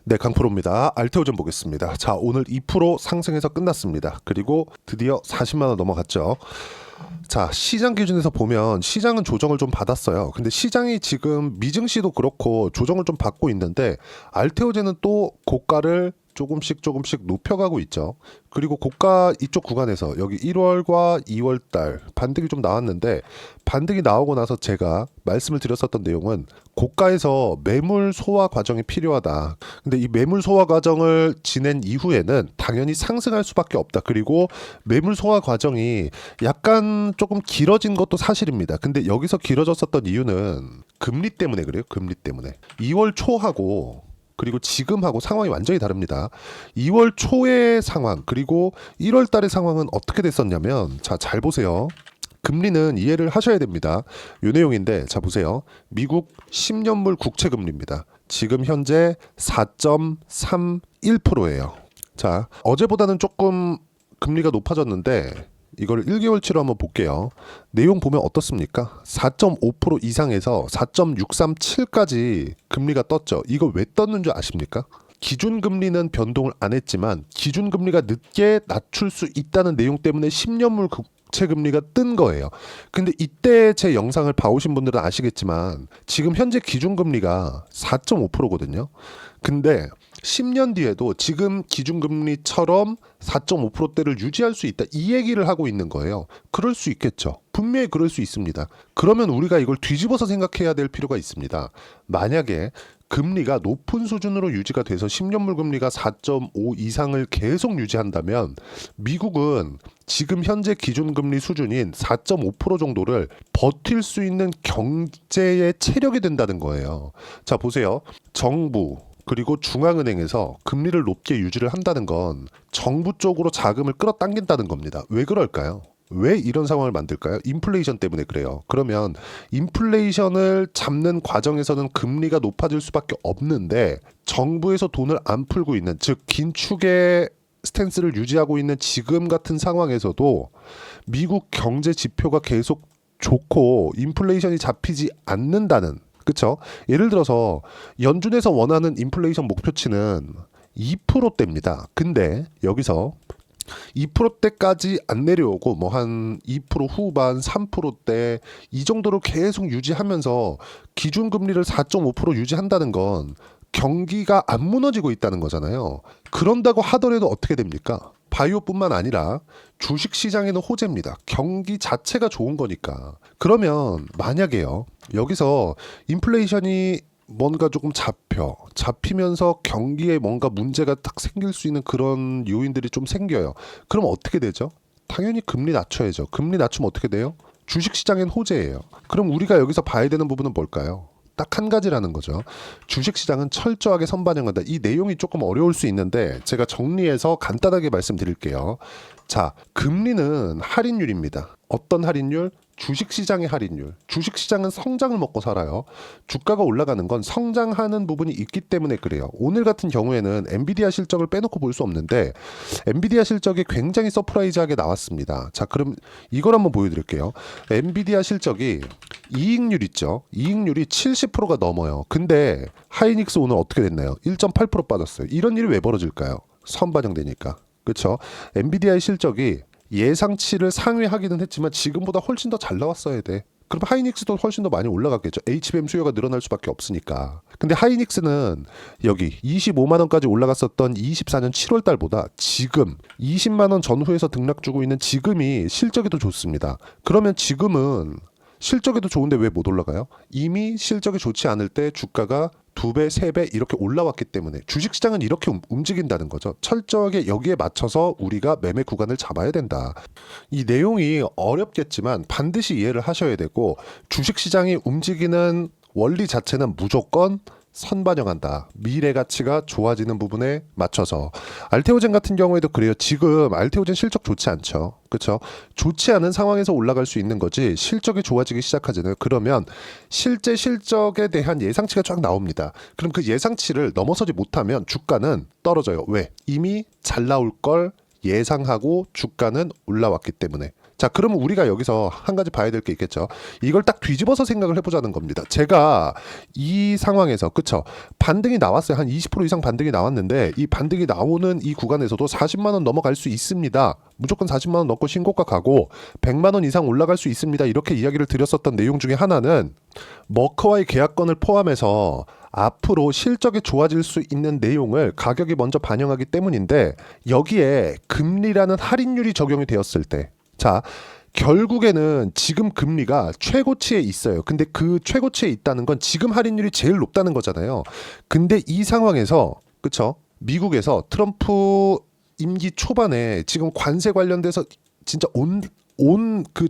네, 강프로입니다. 알테오전 보겠습니다. 자, 오늘 2% 상승해서 끝났습니다. 그리고 드디어 40만 원 넘어갔죠. 자, 시장 기준에서 보면 시장은 조정을 좀 받았어요. 근데 시장이 지금 미증시도 그렇고 조정을 좀 받고 있는데 알테오젠은 또 고가를 조금씩 높여가고 있죠. 그리고 고가 이쪽 구간에서 여기 1월과 2월 달 반등이 좀 나왔는데, 반등이 나오고 나서 제가 말씀을 드렸었던 내용은 고가에서 매물 소화 과정이 필요하다. 근데 이 매물 소화 과정을 지낸 이후에는 당연히 상승할 수밖에 없다. 그리고 매물 소화 과정이 약간 조금 길어진 것도 사실입니다. 근데 여기서 길어졌었던 이유는 금리 때문에 그래요. 금리 때문에. 2월 초하고 그리고 지금하고 상황이 완전히 다릅니다. 2월 초의 상황 그리고 1월 달의 상황은 어떻게 됐었냐면, 자, 잘 보세요. 금리는 이해를 하셔야 됩니다. 요 내용인데, 자, 보세요. 미국 10년물 국채 금리입니다. 지금 현재 4.31%예요. 자, 어제보다는 조금 금리가 높아졌는데 이걸 1개월치로 한번 볼게요. 내용 보면 어떻습니까? 4.5% 이상에서 4.637까지 금리가 떴죠. 이거 왜 떴는 줄 아십니까? 기준금리는 변동을 안 했지만 기준금리가 늦게 낮출 수 있다는 내용 때문에 10년물 국채 금리가 뜬 거예요. 근데 이때 제 영상을 봐오신 분들은 아시겠지만 지금 현재 기준금리가 4.5%거든요. 근데 10년 뒤에도 지금 기준금리처럼 4.5%대를 유지할 수 있다, 이 얘기를 하고 있는 거예요. 그럴 수 있겠죠. 분명히 그럴 수 있습니다. 그러면 우리가 이걸 뒤집어서 생각해야 될 필요가 있습니다. 만약에 금리가 높은 수준으로 유지가 돼서 10년물 금리가 4.5 이상을 계속 유지한다면 미국은 지금 현재 기준금리 수준인 4.5% 정도를 버틸 수 있는 경제의 체력이 된다는 거예요. 자, 보세요. 정부 그리고 중앙은행에서 금리를 높게 유지를 한다는 건 정부 쪽으로 자금을 끌어당긴다는 겁니다. 왜 그럴까요? 왜 이런 상황을 만들까요? 인플레이션 때문에 그래요. 그러면 인플레이션을 잡는 과정에서는 금리가 높아질 수밖에 없는데, 정부에서 돈을 안 풀고 있는, 즉 긴축의 스탠스를 유지하고 있는 지금 같은 상황에서도 미국 경제 지표가 계속 좋고 인플레이션이 잡히지 않는다는, 그쵸? 예를 들어서 연준에서 원하는 인플레이션 목표치는 2%대입니다. 근데 여기서 2%대까지 안 내려오고 뭐 한 2% 후반, 3%대 이 정도로 계속 유지하면서 기준금리를 4.5% 유지한다는 건 경기가 안 무너지고 있다는 거잖아요. 그런다고 하더라도 어떻게 됩니까? 바이오뿐만 아니라 주식시장에는 호재입니다. 경기 자체가 좋은 거니까. 그러면 만약에요, 여기서 인플레이션이 뭔가 조금 잡히면서 경기에 뭔가 문제가 딱 생길 수 있는 그런 요인들이 좀 생겨요. 그럼 어떻게 되죠? 당연히 금리 낮춰야죠. 금리 낮추면 어떻게 돼요? 주식시장엔 호재예요. 그럼 우리가 여기서 봐야 되는 부분은 뭘까요? 딱 한 가지라는 거죠. 주식시장은 철저하게 선반영한다. 이 내용이 조금 어려울 수 있는데 제가 정리해서 간단하게 말씀드릴게요. 자, 금리는 할인율입니다. 어떤 할인율? 주식시장의 할인율. 주식시장은 성장을 먹고 살아요. 주가가 올라가는 건 성장하는 부분이 있기 때문에 그래요. 오늘 같은 경우에는 엔비디아 실적을 빼놓고 볼 수 없는데 엔비디아 실적이 굉장히 서프라이즈하게 나왔습니다. 자, 그럼 이걸 한번 보여드릴게요. 엔비디아 실적이 이익률 있죠. 이익률이 70%가 넘어요. 근데 하이닉스 오늘 어떻게 됐나요? 1.8% 빠졌어요. 이런 일이 왜 벌어질까요? 선반영되니까. 그렇죠? 엔비디아의 실적이 예상치를 상회하기는 했지만 지금보다 훨씬 더 잘 나왔어야 돼. 그럼 하이닉스도 훨씬 더 많이 올라갔겠죠. HBM 수요가 늘어날 수밖에 없으니까. 근데 하이닉스는 여기 25만 원까지 올라갔었던 24년 7월 달보다 지금 20만 원 전후에서 등락 주고 있는 지금이 실적이 더 좋습니다. 그러면 지금은 실적이 더 좋은데 왜 못 올라가요? 이미 실적이 좋지 않을 때 주가가 2배, 3배 이렇게 올라왔기 때문에 주식시장은 이렇게 움직인다는 거죠. 철저하게 여기에 맞춰서 우리가 매매 구간을 잡아야 된다. 이 내용이 어렵겠지만 반드시 이해를 하셔야 되고, 주식시장이 움직이는 원리 자체는 무조건 선반영한다. 미래 가치가 좋아지는 부분에 맞춰서. 알테오젠 같은 경우에도 그래요. 지금 알테오젠 실적 좋지 않죠. 그렇죠? 좋지 않은 상황에서 올라갈 수 있는 거지 실적이 좋아지기 시작하잖아요. 그러면 실제 실적에 대한 예상치가 쫙 나옵니다. 그럼 그 예상치를 넘어서지 못하면 주가는 떨어져요. 왜? 이미 잘 나올 걸 예상하고 주가는 올라왔기 때문에. 자, 자, 그러면 우리가 여기서 한 가지 봐야 될 게 있겠죠. 이걸 딱 뒤집어서 생각을 해보자는 겁니다. 제가 이 상황에서 그쵸, 반등이 나왔어요. 한 20% 이상 반등이 나왔는데 이 반등이 나오는 이 구간에서도 40만 원 넘어갈 수 있습니다. 무조건 40만 원 넣고 신고가 가고 100만 원 이상 올라갈 수 있습니다. 이렇게 이야기를 드렸었던 내용 중에 하나는 머커와의 계약건을 포함해서 앞으로 실적이 좋아질 수 있는 내용을 가격이 먼저 반영하기 때문인데, 여기에 금리라는 할인율이 적용이 되었을 때, 자, 결국에는 지금 금리가 최고치에 있어요. 근데 그 최고치에 있다는 건 지금 할인율이 제일 높다는 거잖아요. 근데 이 상황에서 그쵸, 미국에서 트럼프 임기 초반에 지금 관세 관련돼서 진짜 온 그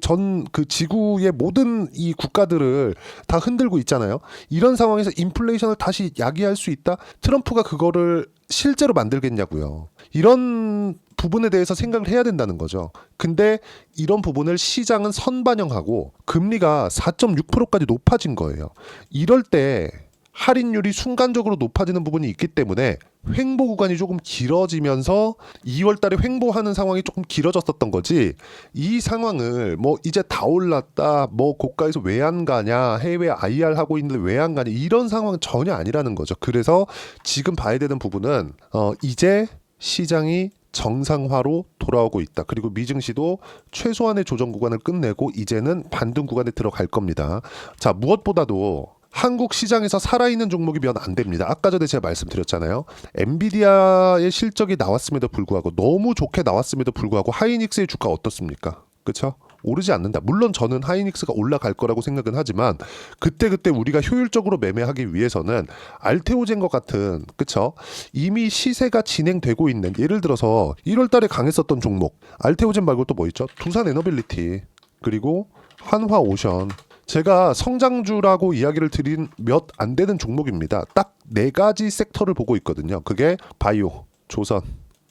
지구의 모든 이 국가들을 다 흔들고 있잖아요. 이런 상황에서 인플레이션을 다시 야기할 수 있다? 트럼프가 그거를 실제로 만들겠냐고요. 이런 부분에 대해서 생각을 해야 된다는 거죠. 근데 이런 부분을 시장은 선반영하고 금리가 4.6%까지 높아진 거예요. 이럴 때 할인율이 순간적으로 높아지는 부분이 있기 때문에 횡보 구간이 조금 길어지면서 2월 달에 횡보하는 상황이 조금 길어졌었던 거지, 이 상황을 뭐 이제 다 올랐다, 뭐 고가에서 왜 안 가냐, 해외 IR 하고 있는데 왜 안 가냐, 이런 상황은 전혀 아니라는 거죠. 그래서 지금 봐야 되는 부분은 이제 시장이 정상화로 돌아오고 있다. 그리고 미증시도 최소한의 조정 구간을 끝내고 이제는 반등 구간에 들어갈 겁니다. 자, 무엇보다도 한국 시장에서 살아있는 종목이 면 안 됩니다. 아까 전에 제가 말씀드렸잖아요. 엔비디아의 실적이 나왔음에도 불구하고, 너무 좋게 나왔음에도 불구하고 하이닉스의 주가 어떻습니까? 그렇죠? 오르지 않는다. 물론 저는 하이닉스가 올라갈 거라고 생각은 하지만 그때 우리가 효율적으로 매매하기 위해서는 알테오젠과 같은, 그쵸, 이미 시세가 진행되고 있는, 예를 들어서 1월 달에 강했었던 종목, 알테오젠 말고 또 뭐 있죠? 두산 에너빌리티, 그리고 한화오션. 제가 성장주라고 이야기를 드린 몇 안 되는 종목입니다. 딱 네 가지 섹터를 보고 있거든요. 그게 바이오, 조선,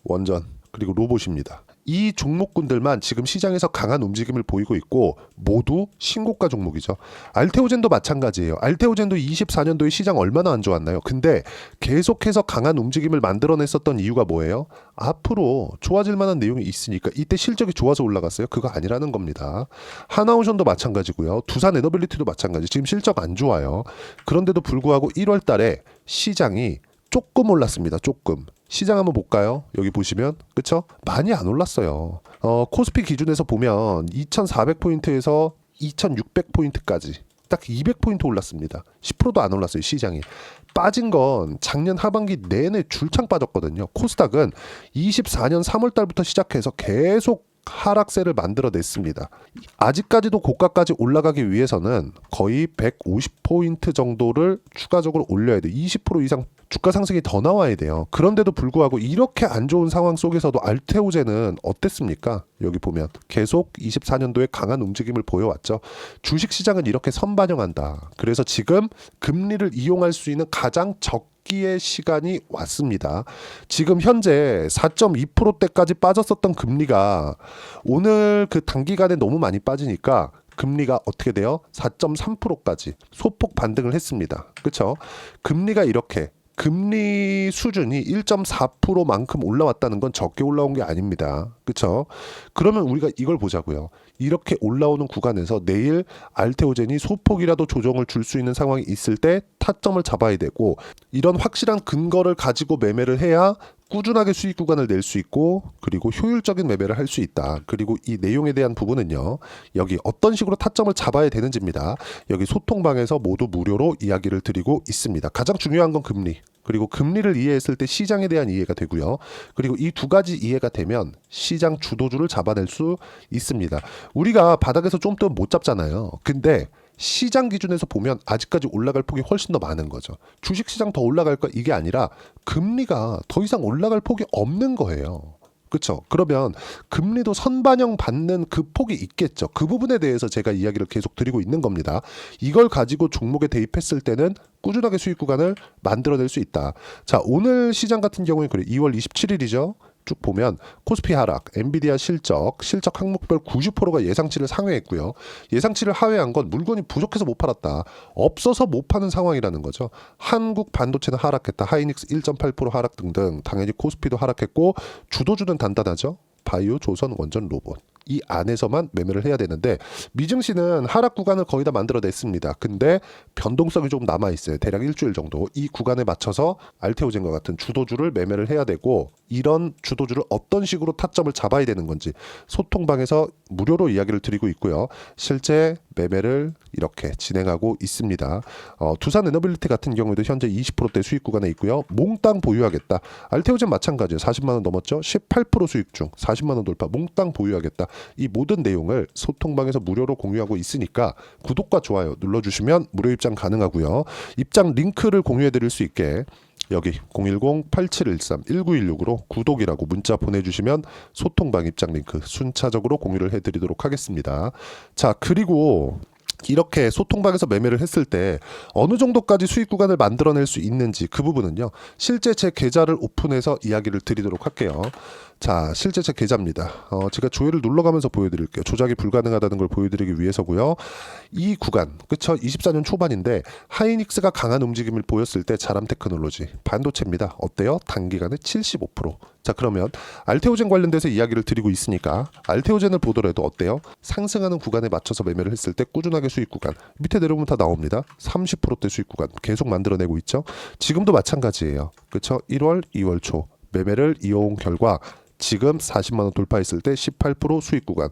원전, 그리고 로봇입니다. 이 종목군들만 지금 시장에서 강한 움직임을 보이고 있고 모두 신고가 종목이죠. 알테오젠도 마찬가지예요. 알테오젠도 24년도에 시장 얼마나 안 좋았나요? 근데 계속해서 강한 움직임을 만들어냈었던 이유가 뭐예요? 앞으로 좋아질 만한 내용이 있으니까. 이때 실적이 좋아서 올라갔어요? 그거 아니라는 겁니다. 하나오션도 마찬가지고요. 두산 에너빌리티도 마찬가지. 지금 실적 안 좋아요. 그런데도 불구하고 1월 달에 시장이 조금 올랐습니다. 조금. 시장 한번 볼까요? 여기 보시면 그쵸? 많이 안 올랐어요. 코스피 기준에서 보면 2400포인트에서 2600포인트까지 딱 200포인트 올랐습니다. 10%도 안 올랐어요. 시장이. 빠진 건 작년 하반기 내내 줄창 빠졌거든요. 코스닥은 24년 3월 달부터 시작해서 계속 하락세를 만들어냈습니다. 아직까지도 고가까지 올라가기 위해서는 거의 150포인트 정도를 추가적으로 올려야 돼요. 20% 이상 주가 상승이 더 나와야 돼요. 그런데도 불구하고 이렇게 안 좋은 상황 속에서도 알테오젠은 어땠습니까? 여기 보면 계속 24년도에 강한 움직임을 보여왔죠. 주식시장은 이렇게 선반영한다. 그래서 지금 금리를 이용할 수 있는 가장 적기의 시간이 왔습니다. 지금 현재 4.2%대까지 빠졌었던 금리가 오늘 그 단기간에 너무 많이 빠지니까 금리가 어떻게 돼요? 4.3%까지 소폭 반등을 했습니다. 그렇죠? 금리가 이렇게, 금리 수준이 1.4%만큼 올라왔다는 건 적게 올라온 게 아닙니다. 그렇죠? 그러면 우리가 이걸 보자고요. 이렇게 올라오는 구간에서 내일 알테오젠이 소폭이라도 조정을 줄 수 있는 상황이 있을 때 타점을 잡아야 되고, 이런 확실한 근거를 가지고 매매를 해야 꾸준하게 수익 구간을 낼 수 있고, 그리고 효율적인 매매를 할 수 있다. 그리고 이 내용에 대한 부분은요, 여기 어떤 식으로 타점을 잡아야 되는지입니다. 여기 소통방에서 모두 무료로 이야기를 드리고 있습니다. 가장 중요한 건 금리, 그리고 금리를 이해했을 때 시장에 대한 이해가 되고요. 그리고 이 두 가지 이해가 되면 시장 주도주를 잡아낼 수 있습니다. 우리가 바닥에서 좀 더 못 잡잖아요. 근데 시장 기준에서 보면 아직까지 올라갈 폭이 훨씬 더 많은 거죠. 주식시장 더 올라갈까? 이게 아니라 금리가 더 이상 올라갈 폭이 없는 거예요. 그렇죠? 그러면 금리도 선반영 받는 그 폭이 있겠죠. 그 부분에 대해서 제가 이야기를 계속 드리고 있는 겁니다. 이걸 가지고 종목에 대입했을 때는 꾸준하게 수익 구간을 만들어낼 수 있다. 자, 오늘 시장 같은 경우에 그래, 2월 27일이죠. 쭉 보면 코스피 하락, 엔비디아 실적 항목별 90%가 예상치를 상회했고요. 예상치를 하회한 건 물건이 부족해서 못 팔았다. 없어서 못 파는 상황이라는 거죠. 한국 반도체는 하락했다. 하이닉스 1.8% 하락 등등. 당연히 코스피도 하락했고 주도주는 단단하죠. 바이오, 조선, 원전, 로봇. 이 안에서만 매매를 해야 되는데 미증시는 하락 구간을 거의 다 만들어냈습니다. 근데 변동성이 좀 남아있어요. 대략 일주일 정도. 이 구간에 맞춰서 알테오젠과 같은 주도주를 매매를 해야 되고 이런 주도주를 어떤 식으로 타점을 잡아야 되는 건지 소통방에서 무료로 이야기를 드리고 있고요. 실제 매매를 이렇게 진행하고 있습니다. 두산 에너빌리티 같은 경우에도 현재 20%대 수익 구간에 있고요. 몽땅 보유하겠다. 알테오젠 마찬가지예요. 40만 원 넘었죠. 18% 수익 중 40만 원 돌파. 몽땅 보유하겠다. 이 모든 내용을 소통방에서 무료로 공유하고 있으니까 구독과 좋아요 눌러주시면 무료 입장 가능하고요. 입장 링크를 공유해 드릴 수 있게 여기 010-8713-1916으로 구독이라고 문자 보내주시면 소통방 입장 링크 순차적으로 공유를 해드리도록 하겠습니다. 자, 그리고 이렇게 소통방에서 매매를 했을 때 어느 정도까지 수익 구간을 만들어낼 수 있는지 그 부분은요. 실제 제 계좌를 오픈해서 이야기를 드리도록 할게요. 자, 실제 제 계좌입니다. 제가 조회를 눌러가면서 보여드릴게요. 조작이 불가능하다는 걸 보여드리기 위해서고요. 이 구간, 그쵸? 24년 초반인데 하이닉스가 강한 움직임을 보였을 때 자람테크놀로지 반도체입니다. 어때요? 단기간에 75%. 자, 그러면 알테오젠 관련돼서 이야기를 드리고 있으니까 알테오젠을 보더라도 어때요? 상승하는 구간에 맞춰서 매매를 했을 때 꾸준하게 수익 구간 밑에 내려오면 다 나옵니다. 30%대 수익 구간 계속 만들어내고 있죠. 지금도 마찬가지예요. 그쵸? 1월, 2월 초 매매를 이어온 결과 지금 40만 원 돌파했을 때 18% 수익 구간.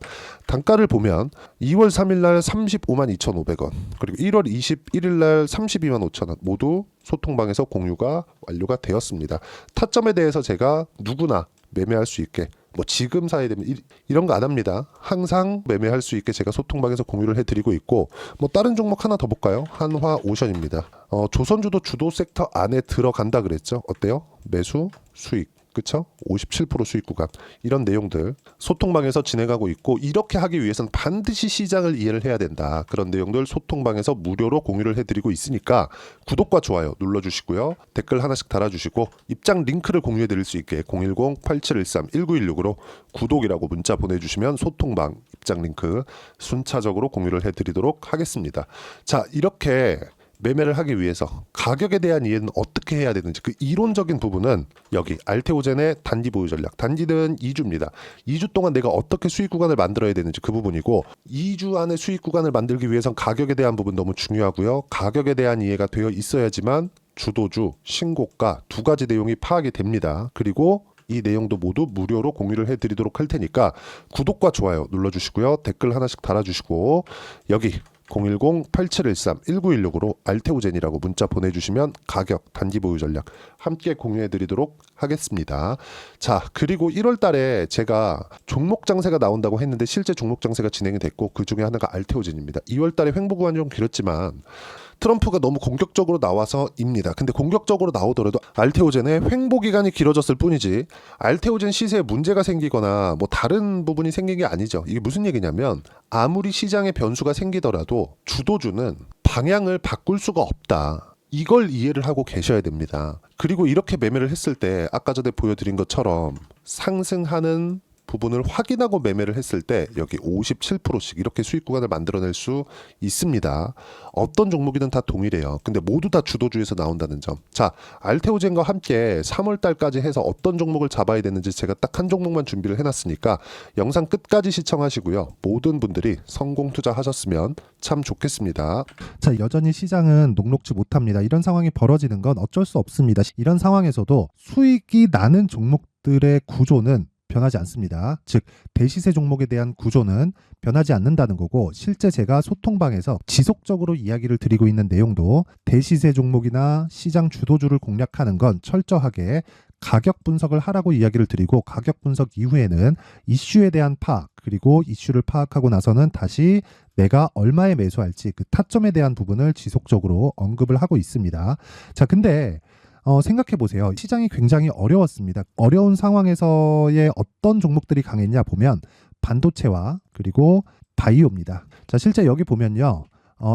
단가를 보면 2월 3일 날 35만 2,500원, 그리고 1월 21일 날 32만 5천원 모두 소통방에서 공유가 완료가 되었습니다. 타점에 대해서 제가 누구나 매매할 수 있게 뭐 지금 사야 되면 이런 거 안 합니다. 항상 매매할 수 있게 제가 소통방에서 공유를 해드리고 있고 뭐 다른 종목 하나 더 볼까요? 한화오션입니다. 조선주도 주도 섹터 안에 들어간다 그랬죠. 어때요? 매수 수익. 그쵸? 57% 수익 구간 이런 내용들 소통방에서 진행하고 있고 이렇게 하기 위해서는 반드시 시장을 이해를 해야 된다. 그런 내용들 소통방에서 무료로 공유를 해드리고 있으니까 구독과 좋아요 눌러주시고요. 댓글 하나씩 달아주시고 입장 링크를 공유해 드릴 수 있게 010-8713-1916으로 구독이라고 문자 보내주시면 소통방 입장 링크 순차적으로 공유를 해드리도록 하겠습니다. 자, 이렇게 매매를 하기 위해서 가격에 대한 이해는 어떻게 해야 되는지 그 이론적인 부분은 여기 알테오젠의 단기 보유 전략, 단기는 2주입니다. 2주 동안 내가 어떻게 수익 구간을 만들어야 되는지 그 부분이고 2주 안에 수익 구간을 만들기 위해선 가격에 대한 부분 너무 중요하고요. 가격에 대한 이해가 되어 있어야지만 주도주, 신고가 두 가지 내용이 파악이 됩니다. 그리고 이 내용도 모두 무료로 공유를 해드리도록 할 테니까 구독과 좋아요 눌러주시고요. 댓글 하나씩 달아주시고 여기 010-8713-1916으로 알테오젠이라고 문자 보내주시면 가격, 단기 보유 전략 함께 공유해드리도록 하겠습니다. 자, 그리고 1월 달에 제가 종목 장세가 나온다고 했는데 실제 종목 장세가 진행이 됐고 그 중에 하나가 알테오젠입니다. 2월 달에 횡보 구간이 좀 길었지만 트럼프가 너무 공격적으로 나와서입니다. 근데 공격적으로 나오더라도 알테오젠의 횡보 기간이 길어졌을 뿐이지 알테오젠 시세에 문제가 생기거나 뭐 다른 부분이 생긴 게 아니죠. 이게 무슨 얘기냐면 아무리 시장에 변수가 생기더라도 주도주는 방향을 바꿀 수가 없다. 이걸 이해를 하고 계셔야 됩니다. 그리고 이렇게 매매를 했을 때 아까 전에 보여드린 것처럼 상승하는 부분을 확인하고 매매를 했을 때 여기 57%씩 이렇게 수익 구간을 만들어낼 수 있습니다. 어떤 종목이든 다 동일해요. 근데 모두 다 주도주에서 나온다는 점. 자, 알테오젠과 함께 3월 달까지 해서 어떤 종목을 잡아야 되는지 제가 딱 한 종목만 준비를 해놨으니까 영상 끝까지 시청하시고요. 모든 분들이 성공 투자하셨으면 참 좋겠습니다. 자, 여전히 시장은 녹록지 못합니다. 이런 상황이 벌어지는 건 어쩔 수 없습니다. 이런 상황에서도 수익이 나는 종목들의 구조는 변하지 않습니다. 즉 대시세 종목에 대한 구조는 변하지 않는다는 거고 실제 제가 소통방에서 지속적으로 이야기를 드리고 있는 내용도 대시세 종목이나 시장 주도주를 공략하는 건 철저하게 가격 분석을 하라고 이야기를 드리고 가격 분석 이후에는 이슈에 대한 파악 그리고 이슈를 파악하고 나서는 다시 내가 얼마에 매수할지 그 타점에 대한 부분을 지속적으로 언급을 하고 있습니다. 자, 근데 생각해 보세요. 시장이 굉장히 어려웠습니다. 어려운 상황에서의 어떤 종목들이 강했냐 보면 반도체와 그리고 바이오입니다. 자, 실제 여기 보면요.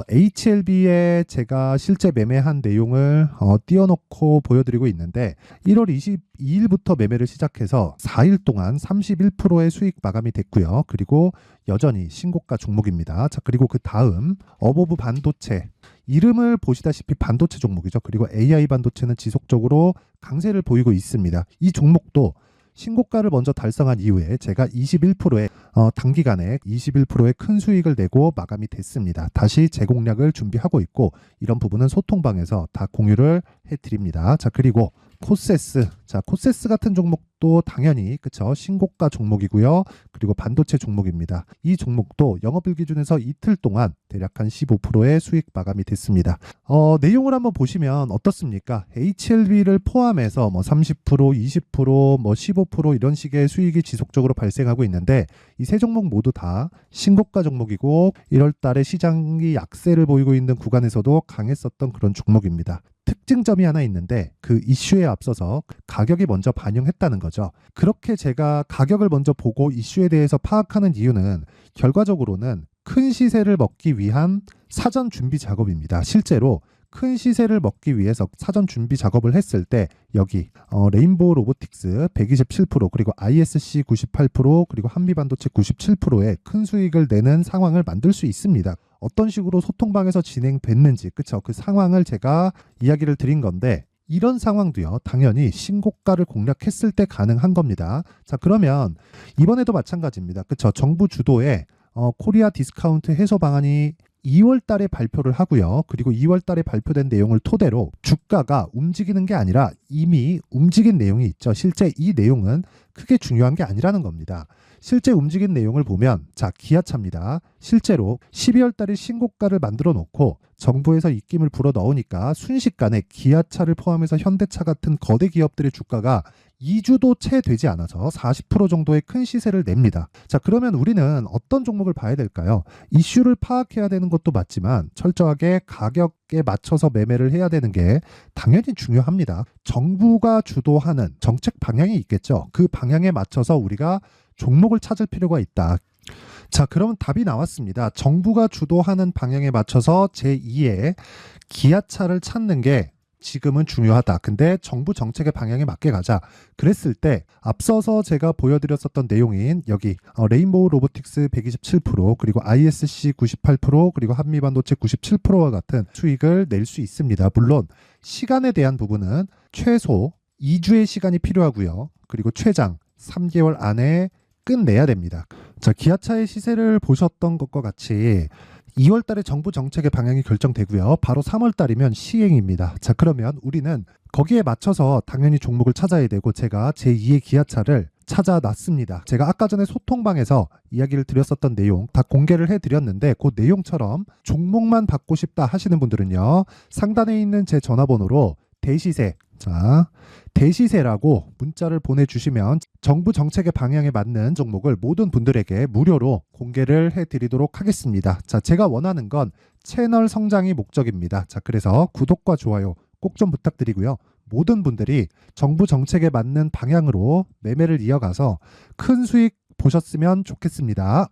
HLB에 제가 실제 매매한 내용을 띄워놓고 보여드리고 있는데 1월 22일부터 매매를 시작해서 4일 동안 31%의 수익 마감이 됐고요. 그리고 여전히 신고가 종목입니다. 자, 그리고 그 다음 어보브 반도체 이름을 보시다시피 반도체 종목이죠. 그리고 AI 반도체는 지속적으로 강세를 보이고 있습니다. 이 종목도 신고가를 먼저 달성한 이후에 제가 21%의 단기간에 21%의 큰 수익을 내고 마감이 됐습니다. 다시 재공략을 준비하고 있고 이런 부분은 소통방에서 다 공유를 해드립니다. 자, 그리고 코세스. 자, 코세스 같은 종목도 당연히 그쵸, 신고가 종목이고요. 그리고 반도체 종목입니다. 이 종목도 영업일 기준에서 이틀 동안 대략 한 15%의 수익 마감이 됐습니다. 내용을 한번 보시면 어떻습니까? HLB를 포함해서 뭐 30%, 20%, 뭐 15% 이런 식의 수익이 지속적으로 발생하고 있는데 이 세 종목 모두 다 신고가 종목이고 1월 달에 시장이 약세를 보이고 있는 구간에서도 강했었던 그런 종목입니다. 특징점이 하나 있는데 그 이슈에 앞서서 가격이 먼저 반영했다는 거죠. 그렇게 제가 가격을 먼저 보고 이슈에 대해서 파악하는 이유는 결과적으로는 큰 시세를 먹기 위한 사전 준비 작업입니다. 실제로 큰 시세를 먹기 위해서 사전 준비 작업을 했을 때 여기 레인보우 로보틱스 127% 그리고 ISC 98% 그리고 한미반도체 97%의 큰 수익을 내는 상황을 만들 수 있습니다. 어떤 식으로 소통방에서 진행됐는지 그쵸, 그 상황을 제가 이야기를 드린 건데 이런 상황도요 당연히 신고가를 공략했을 때 가능한 겁니다. 자, 그러면 이번에도 마찬가지입니다. 그쵸, 정부 주도의 코리아 디스카운트 해소 방안이 2월 달에 발표를 하고요. 그리고 2월 달에 발표된 내용을 토대로 주가가 움직이는 게 아니라 이미 움직인 내용이 있죠. 실제 이 내용은 크게 중요한 게 아니라는 겁니다. 실제 움직인 내용을 보면 자, 기아차입니다. 실제로 12월 달에 신고가를 만들어 놓고 정부에서 입김을 불어 넣으니까 순식간에 기아차를 포함해서 현대차 같은 거대 기업들의 주가가 2주도 채 되지 않아서 40% 정도의 큰 시세를 냅니다. 자, 그러면 우리는 어떤 종목을 봐야 될까요? 이슈를 파악해야 되는 것도 맞지만 철저하게 가격에 맞춰서 매매를 해야 되는 게 당연히 중요합니다. 정부가 주도하는 정책 방향이 있겠죠. 그 방향에 맞춰서 우리가 종목을 찾을 필요가 있다. 자, 그러면 답이 나왔습니다. 정부가 주도하는 방향에 맞춰서 제2의 기아차를 찾는 게 지금은 중요하다. 근데 정부 정책의 방향에 맞게 가자. 그랬을 때 앞서서 제가 보여드렸었던 내용인 여기 레인보우 로보틱스 127% 그리고 ISC 98% 그리고 한미반도체 97%와 같은 수익을 낼 수 있습니다. 물론 시간에 대한 부분은 최소 2주의 시간이 필요하고요. 그리고 최장 3개월 안에 끝내야 됩니다. 자, 기아차의 시세를 보셨던 것과 같이 2월 달에 정부 정책의 방향이 결정되고요. 바로 3월 달이면 시행입니다. 자, 그러면 우리는 거기에 맞춰서 당연히 종목을 찾아야 되고 제가 제2의 기아차를 찾아놨습니다. 제가 아까 전에 소통방에서 이야기를 드렸었던 내용 다 공개를 해드렸는데 그 내용처럼 종목만 받고 싶다 하시는 분들은요. 상단에 있는 제 전화번호로 대시세, 자, 대시세라고 문자를 보내주시면 정부 정책의 방향에 맞는 종목을 모든 분들에게 무료로 공개를 해드리도록 하겠습니다. 자, 제가 원하는 건 채널 성장이 목적입니다. 자, 그래서 구독과 좋아요 꼭 좀 부탁드리고요. 모든 분들이 정부 정책에 맞는 방향으로 매매를 이어가서 큰 수익 보셨으면 좋겠습니다.